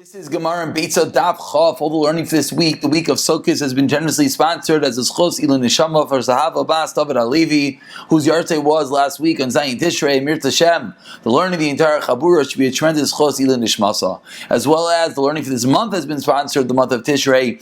This is Gemara and Beitzah Daf Chav. All the learning for this week, the week of Sukkot, has been generously sponsored as a schos ilu neshama for Zahava Bas David Alevi, whose yahrzeit was last week on Zayin Tishrei Mirta Shem. The learning of the entire Chabura should be a tremendous schos ilu nishmasa, as well as the learning for this month has been sponsored. The month of Tishrei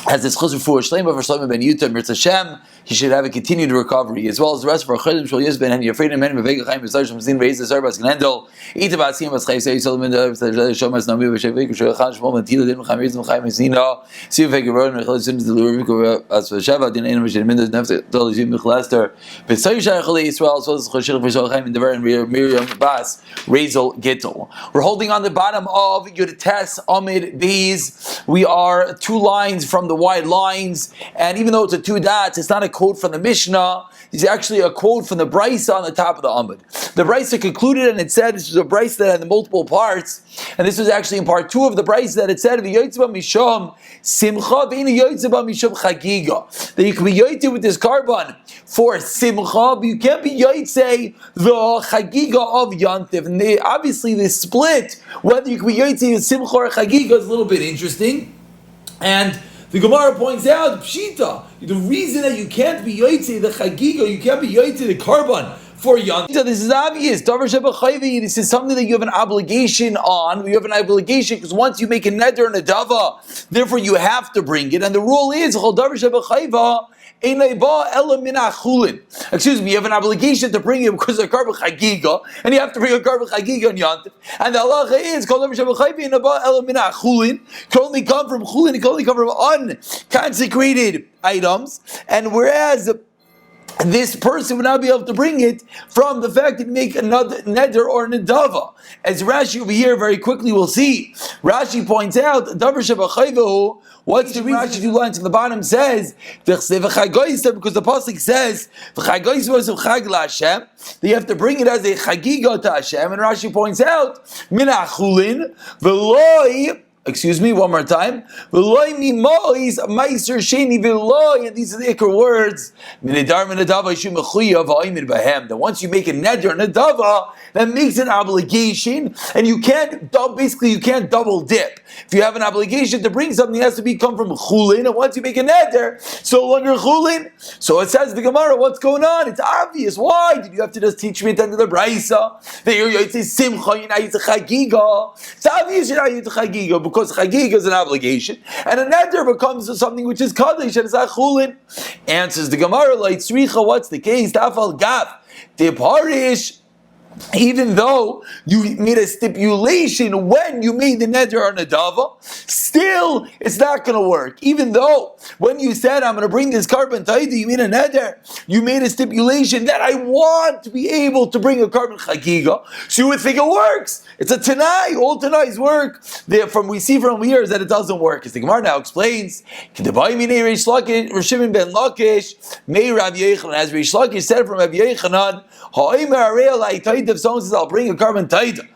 as this chus for Shleima for Shlomo ben Yuta Mirta Shem. He should have a continued recovery, as well as the rest of our Chodim Shul Yizben and Yafreid and Men Vega Chaim B'Zar Shem Zin Reis the Zarbas Gnendel Ita Basim Bas Chayv Sei Solomon Shomas Nami B'Shevik Shulchan Shmol Matila Din Chaim Rizim Chaim Zina Siv Vega Ron Mechel Zin the Lurvik as Sheva Din Ein Mishel Min Nefta Dol Zim Michlaster B'Say Shach Chalei Yisrael as well as Choshir V'Shol Chaim in the and Miriam Bas Rezel Gittel. We're holding on the bottom of Yud Tes Amid Bees. We are 2 lines from the wide lines, and even though it's a 2 dots, it's not a quote from the Mishnah. It's actually a quote from the Beitzah on the top of the Amud. The Beitzah concluded, and it said this was a Beitzah that had multiple parts, and this was actually in part 2 of the Beitzah that it said v'yotzeba mishom simcha v'ina yotzeba mishom chagiga, that you can be yotzei with this carbon for simcha, but you can't be yotzei the chagiga of yantiv. And obviously this split, whether you can be yotzei with simcha or chagiga, is a little bit interesting. And the Gemara points out, Pshita, the reason that you can't be yotzei the chagiga, you can't be yotzei the carbon for yantiv. So this is obvious. This is something that you have an obligation on. You have an obligation because once you make a neder and a dava, therefore you have to bring it. And the rule is, excuse me, you have an obligation to bring it because of carbon chagiga, and you have to bring a carbon chagiga on yantiv. And the halacha is can only come from chulin, it can only come from unconsecrated items, and whereas this person would not be able to bring it from the fact that you make another neder or nedava. As Rashi over here very quickly will see, Rashi points out, what's the reason? Rashi 2 lines on the bottom says, because the pasuk says, that you have to bring it as a chagiga to Hashem, and Rashi points out, minachulin, v'loi, excuse me, one more time. And these are the ikar words. That once you make a neder and a dava, that makes an obligation, and you can't double dip. If you have an obligation to bring something, it has to come from chulin, and once you make a neder, it's no longer chulin. So it says the Gemara, what's going on? It's obvious. Why did you have to just teach me at the end of the Beitzah that you're yotzei simcha, you're not yotzei chagiga? It's obvious you're not yotzei chagiga because chagiga is an obligation, and a neder becomes something which is kaddish and it's not chulin. Answers the Gemara, like tzricha, what's the case? Tafal gaf the parish. Even though you made a stipulation when you made the neder or nedava, still it's not going to work. Even though when you said I'm going to bring this carbon taida, you made a neder, you made a stipulation that I want to be able to bring a carbon chagiga, so you would think it works. It's a tanai, all tanais work. Therefore, we see from here is that it doesn't work. As the Gemara now explains, as Rish Lakish said from Rav Yechanan, if someone says, I'll bring a carbon taida,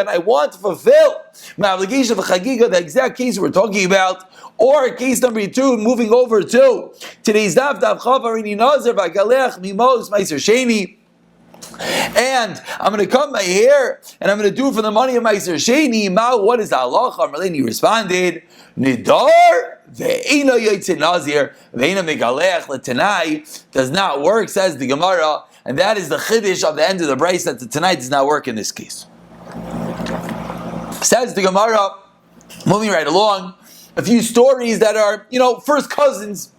and I want to fulfill my obligation of a chagiga, the exact case we're talking about, or case number 2, moving over to today's Daf Chav Harini Nazar V'Galech Mimos Meiser Sheni. And I'm going to cut my hair, and I'm going to do it for the money of Meiser Sheni. What is the halacha? Marleni responded, Nidar ve'ena yotzei nazir ve'ena megalech l'tanai does not work, says the Gemara, and that is the chiddush of the end of the Beitzah, that the tanai does not work in this case. Says the Gemara, moving right along, a few stories that are, first cousins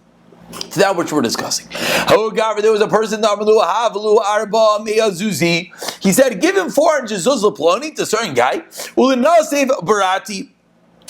to that which we're discussing. There was a person, he said, give him 400 zuz ploni to a certain guy, barati,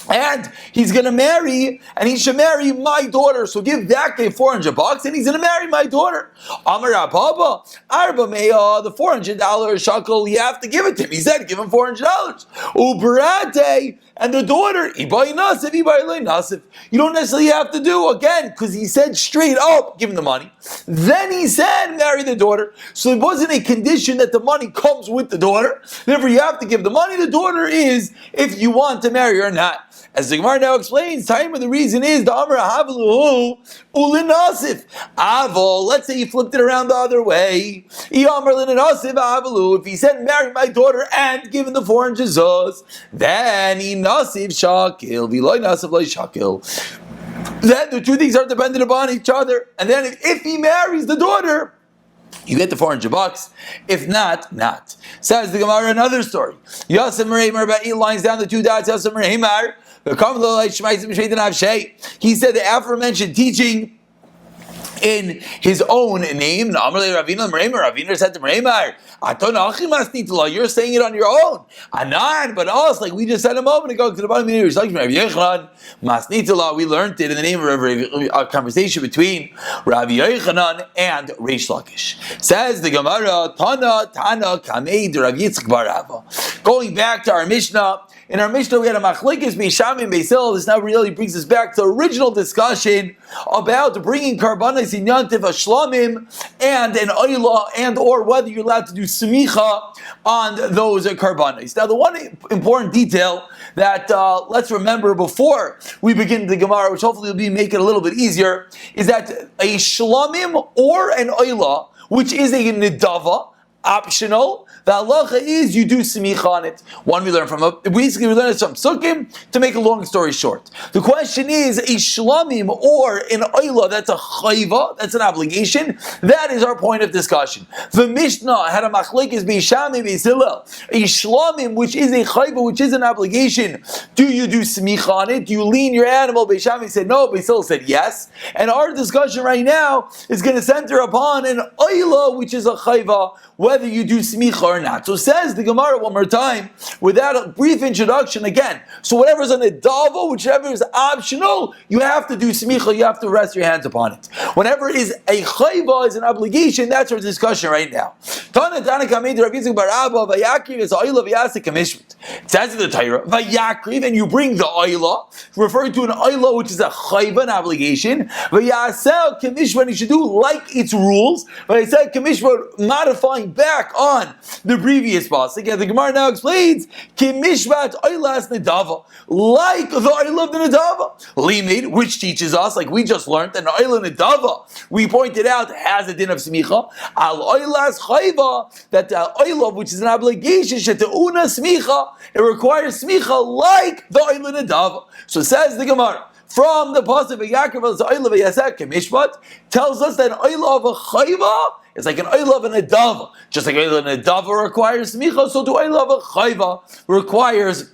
and he's going to marry, and he should marry my daughter. So give that guy $400, and he's going to marry my daughter. Amar Abba, Arba Meya, the $400 shekel, you have to give it to him. He said, give him $400. Uberate, and the daughter, Ibai Nasif, Ibai Loi Nasif. You don't necessarily have to do, again, because he said straight up, give him the money. Then he said, marry the daughter. So it wasn't a condition that the money comes with the daughter. Therefore, you have to give the money. The daughter is if you want to marry or not. As the Gemara now explains, time of the reason is the Amr Havalu Ulin Nasif. Avol, let's say he flipped it around the other way. If he said, marry my daughter and give him the 400 zuz, then he Nasif Shakil, Viloy Nasif Loy Shakil. Then the two things are dependent upon each other. And then if he marries the daughter, you get the $400. If not, not. Says the Gemara another story. Yasem Reimar, about 8 lines down the 2 dots. Yasem Reimar. He said the aforementioned teaching in his own name. Ravina said to Reimar, you're saying it on your own. Anan, but us, like we just said a moment ago, to the bottom of the we learned it in the name of a conversation between Rabbi Yochanan and Reish Lakish. Says the Gemara, Tana Kameid Rav Yitzchak bar Ava. Going back to our Mishnah, in our Mishnah we had a machlekes Beisham and Beisil. This now really brings us back to the original discussion about bringing karbanos in Yantiv Ashlamim and an Oyla, and or whether you're allowed to do smicha on those karbanos. Now the one important detail that let's remember before we begin the Gemara, which hopefully will make it a little bit easier, is that a shlamim or an Oyla, which is a nidava, optional, the halacha is you do smicha on it. One we learn from basically we learn it from Sukkim. To make a long story short, the question is a shlamim or an oyla, that's a chayva, that's an obligation. That is our point of discussion. The Mishnah had a machlekes beishami beisilel. A shlamim, which is a chayva, which is an obligation. Do you do smicha on it? Do you lean your animal? Beishami said no. Beisilel said yes. And our discussion right now is going to center upon an oyla, which is a chayva, whether you do smicha or not. So says the Gemara one more time, without a brief introduction again. So whatever is an edava, whichever is optional, you have to do smicha, you have to rest your hands upon it. Whenever it is a chayva, is an obligation, that's our discussion right now. It says in the Torah, vayakriv, and you bring the oyla, referring to an oyla which is a chayva, an obligation. Vayasel kamishvan, you should do like its rules. But I said kamishvan, modifying back on the previous pasuk. The Gemara now explains kimishvat oylas nedava, like the oyla of the nedava. Limid, which teaches us, like we just learned, that an oyla nedava, we pointed out, has a din of smicha. Al oylas chayva, that the oyla, which is an obligation, sheteuna smicha, it requires smicha like the oyla nedava. So says the Gemara, from the pasuk of Yaakov the oyla v'yasek kimishvat, tells us that an oyla of a chayva is like an oyla of an edava. Just like oyla of an edava requires smicha, so do oyla of a chayva requires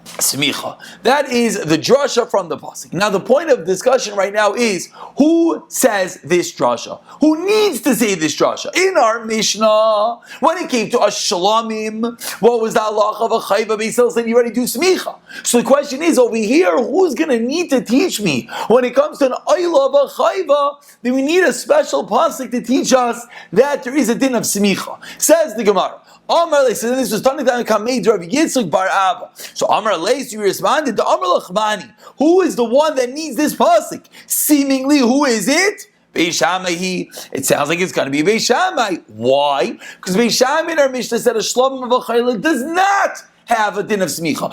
smicha. That is the drasha from the pasuk. Now the point of discussion right now is, who says this drasha? Who needs to say this drasha? In our Mishnah, when it came to a shlamim, what was the halacha of a chayva? Beisil said you already do smicha. So the question is, over here, who's going to need to teach me? When it comes to an oyla of a chayva, then we need a special pasuk to teach us that there is a din of smicha. Says the Gemara, Amar Leis, and this was Tani Tani Kameid Rav Yitzchak bar Abba. So Amar Leis, you responded to Amar Lachmani. Who is the one that needs this pasuk? Seemingly, who is it? Beishamai. It sounds like it's going to be Beishamai. Why? Because Beishamai in our Mishnah said a shlamim of a chayla does not have a din of smicha.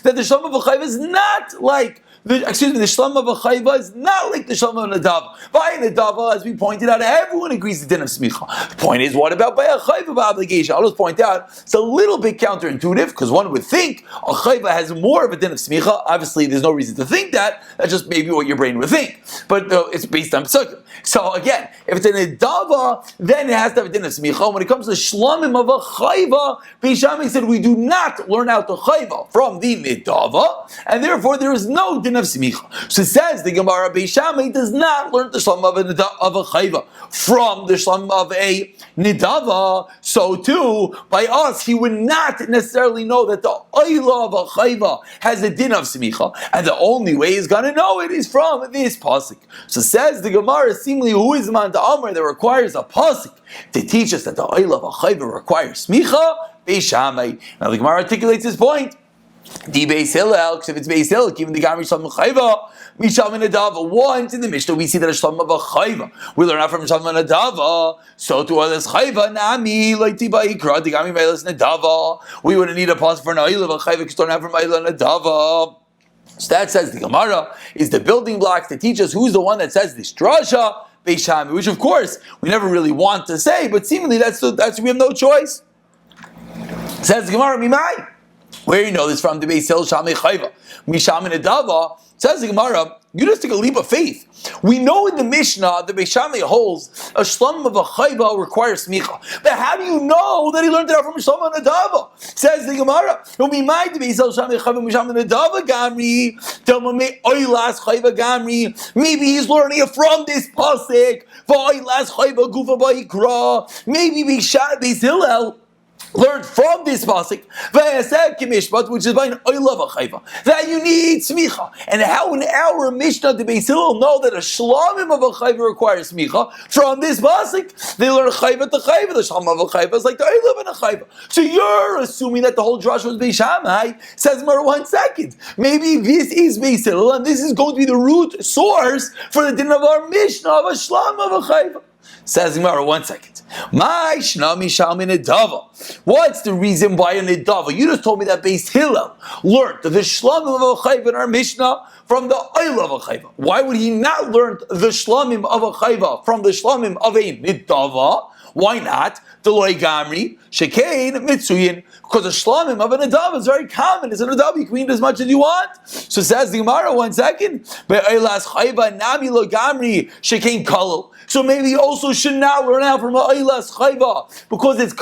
That the shlamim of a chayla is not like the shlam of a chayva is not like the shlam of a nedava. By a nedava, as we pointed out, everyone agrees the din of smicha. The point is, what about by a chayva obligation? I'll just point out, it's a little bit counterintuitive, because one would think a chayva has more of a din of smicha. Obviously, there's no reason to think that. That's just maybe what your brain would think. But it's based on psukim. So again, if it's a nedava, then it has to have a din of smicha. When it comes to shlamim of a chayva, Beishami said we do not learn out the chayva from the nedava, and therefore there is no din din of smicha. So it says the Gemara, Beis Shammai does not learn the shlom of a chayva from the shlom of a nidava. So too, by us, he would not necessarily know that the oila of a chayva has a din of smicha, and the only way he's going to know it is from this pasuk. So says the Gemara, seemingly who is man to Amr that requires a pasuk to teach us that the oil of a chayva requires smicha? Beis Shammai. Now the Gemara articulates his point. Di Beis Hillel, because if it's Beis Hillel, even the Gamri Shalom Chayva, Misham and Adava. Once in the Mishnah, we see that a Shalom of a Chayva. We learn out from Shalom and Adava. So to others Chayva, Nami, Laiti Ba'ikra, the Gamri Bailas Nadava. We wouldn't need a pause for an oil of a Chayva, because we don't have from oil and Adava. So that says the Gemara is the building blocks to teach us who's the one that says this drasha, Beis Shammai, which of course we never really want to say, but seemingly that's we have no choice. Says the Gemara, Mimai. Where you know this from? The Beis Hillel Shamei Chayva, Misham and Adava. Says the Gemara, you just take a leap of faith. We know in the Mishnah the Beis Shammai holds a shlom of a chayva requires smicha. But how do you know that he learned it out from Shlom and Adava? Says the Gemara, be mind the Beis Hillel Shamei Chayva Misham and Adava gamri. Telmame oilas chayva gamri. Maybe he's learning it from this pasuk. V'oilas chayva gufa ba'ikra. Maybe Beis Hillel learned from this pasuk, which is by an oil of a chayva, that you need smicha. And how in our Mishnah the Beis Hillel know that a shlamim of a chayva requires smicha? From this pasuk, they learn chayva to chayva. The shlamim of a chayva is like the oil of a chayva. So you're assuming that the whole drush was Beis Shammai. Says Mar, 1 second. Maybe this is Beis Hillel, and this is going to be the root source for the din of our Mishnah of a shlam of a chayva. Says Gemara, 1 second. What's the reason why a nidava? You just told me that Beis Hillel learned the shlamim of a chayva in our Mishnah from the oil of a chayva. Why would he not learn the shlamim of a chayva from the shlamim of a nidava? Why not? Deloy gamri shekain mitzuyin. Because the shlamim of a nadav is very common. It's a nadav, you can eat as much as you want. So says the Gemara, 1 second. Be'oilas chayva nami lo gamri shekain kalal. So maybe he also should not learn out from a oilas chayva because it's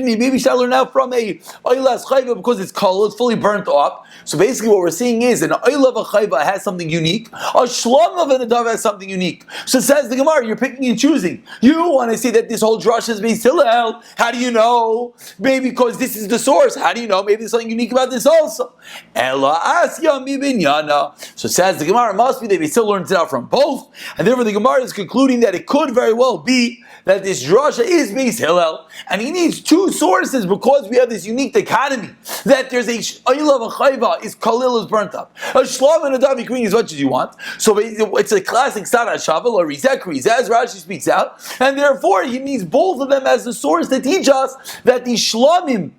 maybe he should learn out from a oilas chayva because it's kalal, it's fully burnt up. So basically what we're seeing is an oil of a chayva has something unique. A shlam of a nadav has something unique. So says the Gemara, you're picking and choosing. You want to say that this whole drush is Beis Hillel. How do you know? Maybe because this is the source. How do you know? Maybe there's something unique about this also. Ela asya mi binyana. So says the Gemara, must be that Beis Hillel learns it out from both, and therefore the Gemara is concluding that it could very well be that this drasha is Beis Hillel, and he needs 2 sources because we have this unique dichotomy that there's a oil of a chayva is kalil is burnt up, a shlav and a davi green is much as you want. So it's a classic sada shavel or rizek as Rashi speaks out, and therefore he needs both of them as the source to teach us that the shlamim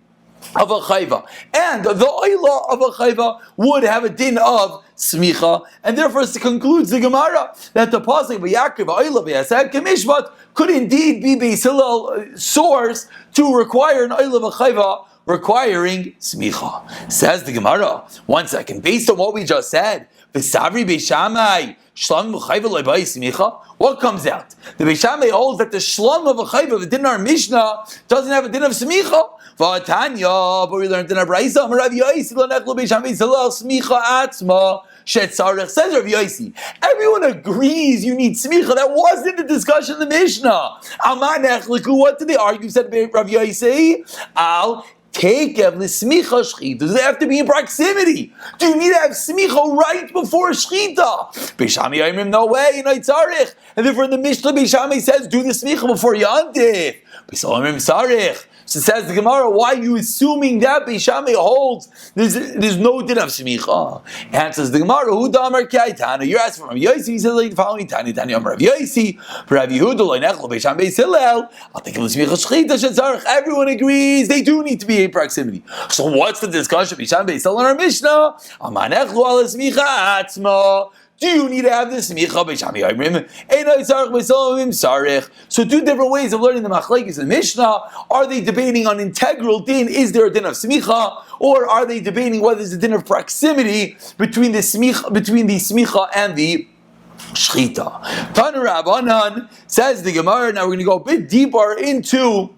of a chayva and the oila of a chayva would have a din of smicha, and therefore it concludes the Gemara that the pasuk v'yakiv oila v'yasek k'mishvat could indeed be Beis Hillel source to require an oila of a chayva requiring smicha. Says the Gemara, 1 second, based on what we just said, v'savri Beis Shammai shlam chayva le'bai smicha. What comes out? The Beis Shammai holds that the shlam of a chayva, the din of our Mishnah, doesn't have a din of smicha. V'atanya, but we learned in our Beitzah, Rav Yosi l'nechlu Beis Shammai zilal smicha atzma shetzarech. Says Rav Yosi, everyone agrees you need smicha. That wasn't the discussion in the Mishnah. Amanechliku, what did they argue? Said Rav Yosi, al Kekev l'smicha shchita. Does it have to be in proximity? Do you need to have smicha right before shchita? Beis Shammai Yomrim, no way, no tzarich. And therefore in the Mishnah, Beis Shammai says, do the smicha before yantif. Beis Yomrim tzarich. So says the Gemara, why are you assuming that Beis Shammai holds there's no din of smicha? Answers the Gemara, Hu damar kaitana. You're asking from Rav Yosi. He says like the following: Tani Amar Rav Yosi, Rav Yehuda lo nechlo Beis Shammai Beis Hillel. I'll take smicha shchita shetzarich. Everyone agrees they do need to be in proximity. So what's the discussion? Beis Shammai Beis Hillel in our Mishnah. Amar nechlo al smicha atzma. Do you need to have this smicha? Beis Shammai Yomrim einay tzarich Beis Hillel sarich. So 2 different ways of learning the machlekes in the Mishnah. Are they debating on integral din? Is there a din of smicha, or are they debating whether there's a din of proximity between the smicha and the shchita? Tanu Rabbanan, says the Gemara. Now we're going to go a bit deeper into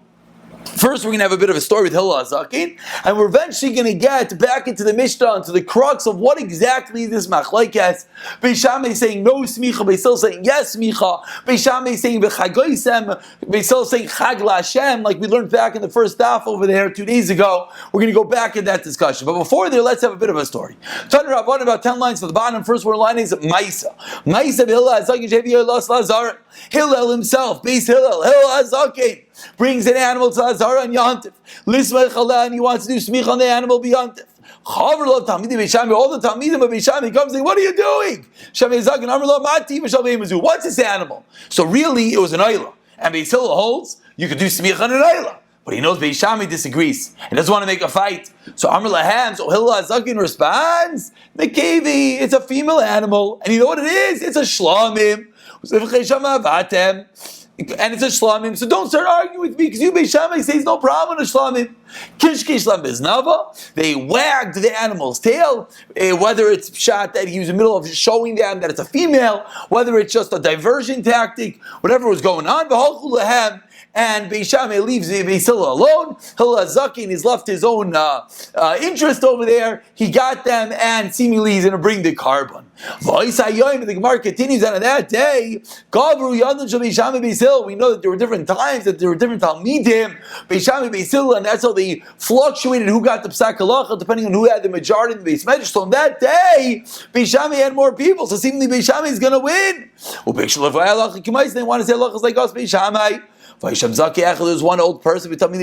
First, we're going to have a bit of a story with Hillel Hazakin, and we're eventually going to get back into the Mishnah, into the crux of what exactly is this machlokes. Beis Shammai saying no smicha, Beis Hillel saying yes smicha. Beis Shammai saying b'chagoisem, Beis Hillel saying chag la'Hashem, like we learned back in the first daf over there 2 days ago. We're going to go back in that discussion. But before there, let's have a bit of a story. Tana Rabban, about 10 lines from the bottom. First word line is Maisa. Maisa Hillel Hazakin shevi Los Lazar. Hillel himself, Beis Hillel Hazakin, brings an animal to Azara and Yantif. Lismay Chala, and he wants to do smicha on the animal be Yantif. Chaver lo Talmidim Beis Shammai, all the Talmidim of Beis Shammai comes saying, what are you doing? Shammai Zakin, Amar lo Mati, V'shal Be'emazu. What's this animal? So really, it was an Ayla. And Beis Hillel holds, you could do smicha on an Ayla. But he knows Beis Shammai disagrees. He doesn't want to make a fight. So Amar lahem, so Hillel Hazakin responds, Nekevi, it's a female animal. And you know what it is? It's a shlamim. And it's a shlamim, so don't start arguing with me, because you Beis Shammai says no problem on a shlamim. Kishkish lam biznava, they wagged the animal's tail, whether it's shot that he was in the middle of showing them that it's a female, whether it's just a diversion tactic, whatever was going on, v'halchu lahem, and Beis Shammai leaves Beis Hillel alone. Hillel Hazakin has left his own interest over there. He got them, and seemingly he's going to bring the carbon. The Gemara continues, and on that day, we know that there were different times, that there were different Talmidim, Beis Shammai, Beis Hillel, and that's how they fluctuated who got the Psak Halacha, depending on who had the majority in the Beis Medrash. So on that day, Beis Shammai had more people, so seemingly Beis Shammai is going to win. They want to say halachas like us, Beis Shammai. There was one old person who told me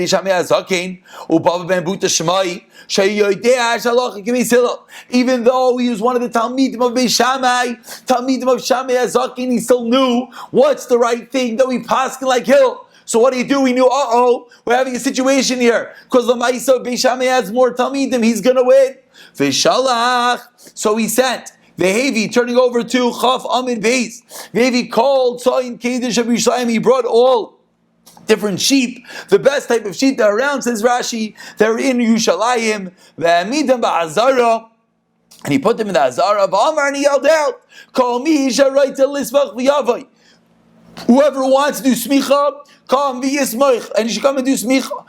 even though he was one of the Talmidim of Beis Shammai, Talmidim of Shammai Hazakin, he still knew what's the right thing, though he passed like Hill. So what do? He knew, we're having a situation here, because the Maisa Beis Shammai has more Talmidim, he's going to win. So he sent Vehevi, turning over to Chaf Amid Beis. Vehevi called Tzayin Kedesh of Yerushalayim. He brought all different sheep, the best type of sheep that are around, says Rashi. They're in Yerushalayim. Ve'amidam ba'azara, and he put them in the Azara. V'amar, and he yelled out, "Call me Yisharayta lisvach v'yavai." Whoever wants to do smicha, come v'yismoich, and you should come and do smicha.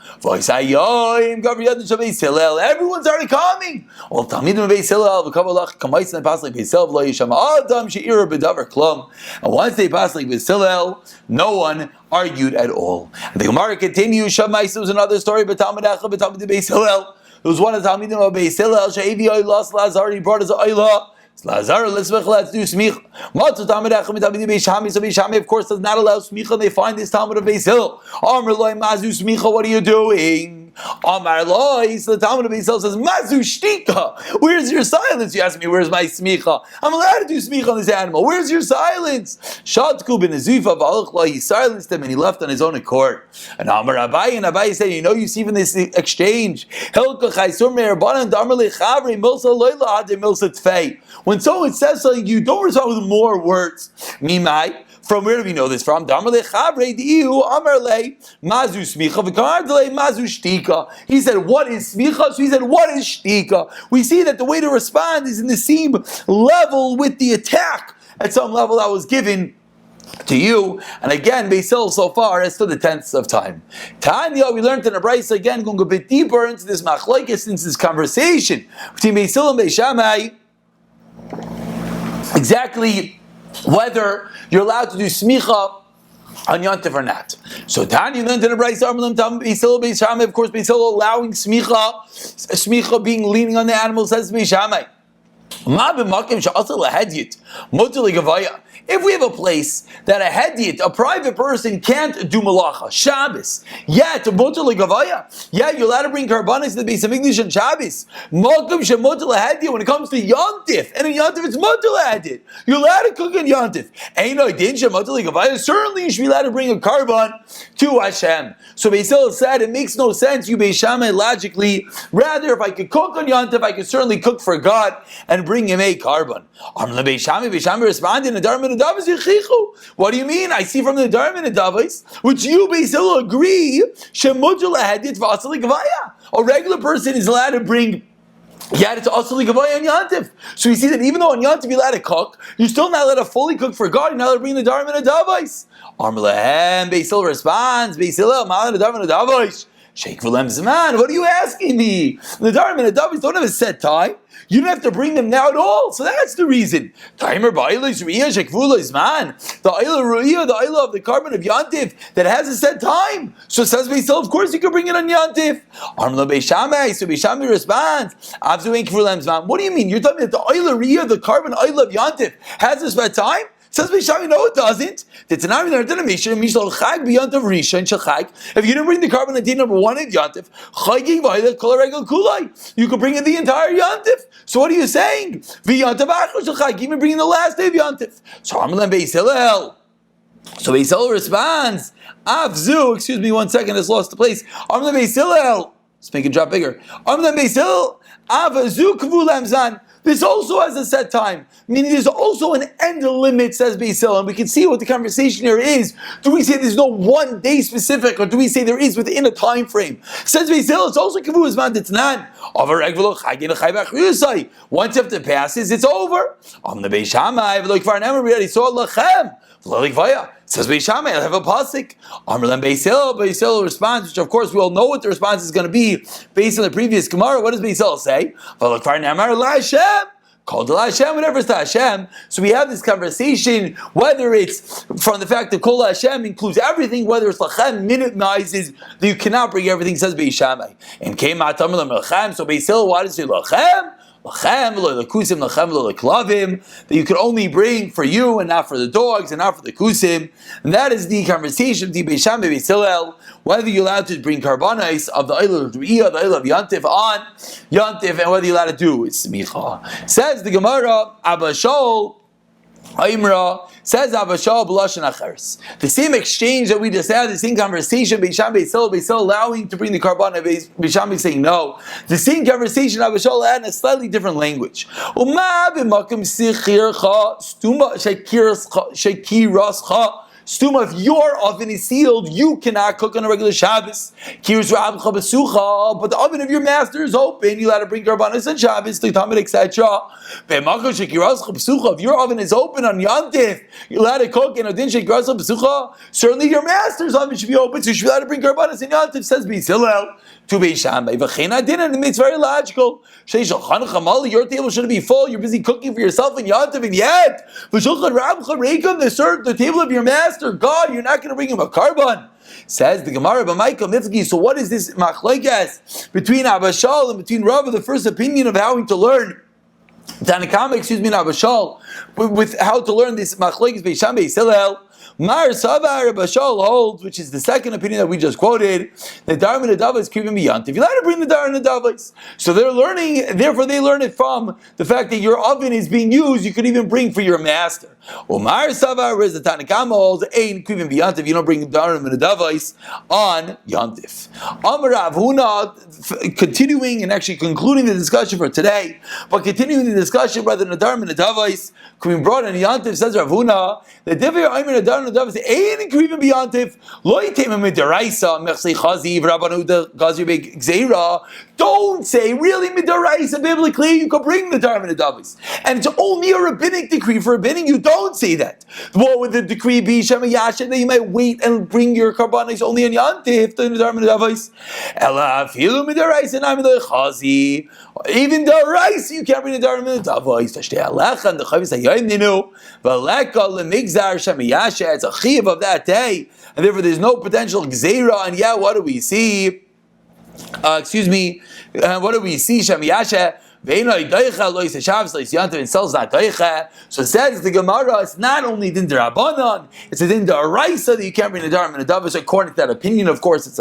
Everyone's already coming. Well, Talmidim Beis Hillel v'kavalach kamayis and pas like Beis Hillel v'lo yishama adam she'ira b'davar klum. And once they pass like Beis Hillel, no one argued at all. And the Gemara continues. Shamais, was another story, but Talmid Beis Hillel. There was one of the Talmidim of Beis Hillel. She'evi oilas Lazar. He brought his oilah. Lazar, let's do smicha. So Beis Shammai, of course, does not allow smicha. They find this Talmud of Beis Hillel. Amar loy mazu smicha. What are you doing? Amar loy. So the Talmud of Beis Hillel says mazu shtika. Where's your silence? You ask me, where's my smicha? I'm allowed to do smicha on this animal. Where's your silence? Shatku ben Azufa v'alach lo. He silenced him and he left on his own accord. And Amar Abai, and Abai said, you see from this exchange, Hilka chaysur me'erbanan damar lechavri milsa loyla hadim milsa tfei. When someone says something, you don't respond with more words. Mimai. From where do we know this from? He said, what is smicha? So he said, what is shtika? We see that the way to respond is in the same level with the attack, at some level that was given to you. And again, Beis Hillel so far has stood the 10th of time. Tanya, we learned in a Beitzah again, going a bit deeper into this machlokes, into this conversation between Beis Hillel and Beis Shammai, exactly whether you're allowed to do smicha on Yontif or not. So Tanya learned in a Beitzah, Beis Shammai, of course, Beis Hillel allowing smicha being leaning on the animal, says Beis Shammai. If we have a place that a hedyot, a private person, can't do malacha, Shabbos, yet you're allowed to bring karbanis to the Beis Hamikdash on Shabbos. When it comes to Yontif, and in Yontif it's motel hedyot, you're allowed to cook in Yontif. Certainly you should be allowed to bring a karban to Hashem. So Beis Hillel said, it makes no sense, you Beis Shammai, logically. Rather, if I could cook on Yontif, I could certainly cook for God and bring him a karban. Beis Shammai responded, what do you mean? I see from the Darman and Davos, which you Beis Hillel agree, a regular person is allowed to bring it's also Gavaya on Yantif. So you see that even though on Yantif you're allowed to cook, you're still not allowed to fully cook for God. You're not allowed to bring the Darman and Davos. Beis Hillel responds, Beis Hillel, Malan and Darman and Davos. Sheikh V'lem Zman, what are you asking me? The Nadarim and the Davis don't have a set time. You don't have to bring them now at all. So that's the reason. Timer ba'ilus riyah shekvula izman. The ayla riyah, the ayla of the carbon of yantif that has a set time. So says Beitzah, of course you can bring it on yantif. Armla beishamai. So beishamai responds, Avzu ein kvula izman. What do you mean? You're telling me that the ayla riyah, the carbon ayla of yantif, has a set time? Says Bishami, no, it doesn't. If you didn't bring the carbon on day number 1 at Yantif, you could bring in the entire Yantif. So what are you saying? Even bring in the last day of Yantif. So Beitzah responds, Avzu, excuse me 1 second, it's lost the place. Let's make it drop bigger. This also has a set time, meaning there's also an end limit, says Beitzah, and we can see what the conversation here is. Do we say there's no one day specific, or do we say there is within a time frame? Says Beitzah, it's also Kavu Zman Ditnan. Once after it passes, it's over. On the Beishamai, we already saw Lachem. Says Beishamai, I'll have a pasuk. Amrlan Beitzah responds, which of course we all know what the response is going to be based on the previous Gemara. What does Beitzah say? Called to Hashem, whatever is to Hashem. So we have this conversation, whether it's from the fact that Kol Hashem includes everything, whether it's Lachem minimizes that you cannot bring everything, says Beishamai. And came Atam Lachem, so Beitzah, why does it say Lachem? That you could only bring for you and not for the dogs and not for the kusim. And that is the conversation of the Beisham Beis, whether you're allowed to bring karbanos of the Eilah of Riyah, the Eilah of Yantif on Yantif, and whether you're allowed to do it. Smicha. Says the Gemara, Abashol, Aimra, says Abashal B'Lashon Acheres. The same exchange that we just had, the same conversation, Beisham Beis allowing to bring the carbon, Beisham saying no. The same conversation Abashal had in a slightly different language. Stuma, if your oven is sealed, you cannot cook on a regular Shabbos. But the oven of your master is open. You're allowed to bring karbanos on Shabbos, etc. If your oven is open on Yantif, you're allowed to cook in Adin Shekirasa B'sucha. Certainly your master's oven should be open, so you should be allowed to bring karbanos in Yantif, says B'Hillel. To Beishamai. And it's very logical. Your table shouldn't be full. You're busy cooking for yourself and Yantiv, and yet the table of your master, God, you're not going to bring him a carbon. Says the Gemara, so what is this machlokes between Abashal and between Rava, the first opinion of how to learn? Tanakama, and Abashal, with how to learn this machlokes Beisham Beis Hillel. Mar Savar Bashal holds, which is the second opinion that we just quoted, that Dar and Adavas krivim biyant. If you're allowed to bring the Dar and Adavas, so they're learning. Therefore, they learn it from the fact that your oven is being used. You could even bring for your master. Mar Savar, whereas the Tanakama holds, ein krivim biyant. If you don't bring Dar and Adavas on Yantif. Amar Rav Huna, continuing and actually concluding the discussion for today, but continuing the discussion whether Nadar and Adavas can be brought on Yantif, says Rav Huna, that Divya Aymer Nadar and Adavas ein krivim biyantif lo yitem midaraisa mechsei chaziv rabbanu gazi beg gzeira. Don't say really midaraisa biblically you can bring the Nadar and Adavas, and it's only a rabbinic decree. For rabbining you don't say that. What would the decree be? Shema Yasha, that you might wait and bring your karbanos only on Yantif the Nadar and Adavas. Ela afilu midaraisa nami chazi. Even the rice you can't bring the Nadar and Adavas. Tashtei alechan the chavis hayom ninu v'leka lemigzar shema Yasha. It's a chiv of that day, and therefore there's no potential gzeira. And yeah, what do we see? What do we see? Shem Yasha. So says the Gemara, it's not only din d'Rabbanan, it's a din d'Oraisa that you can't bring the Dar and Adavas. According to that opinion, of course, it's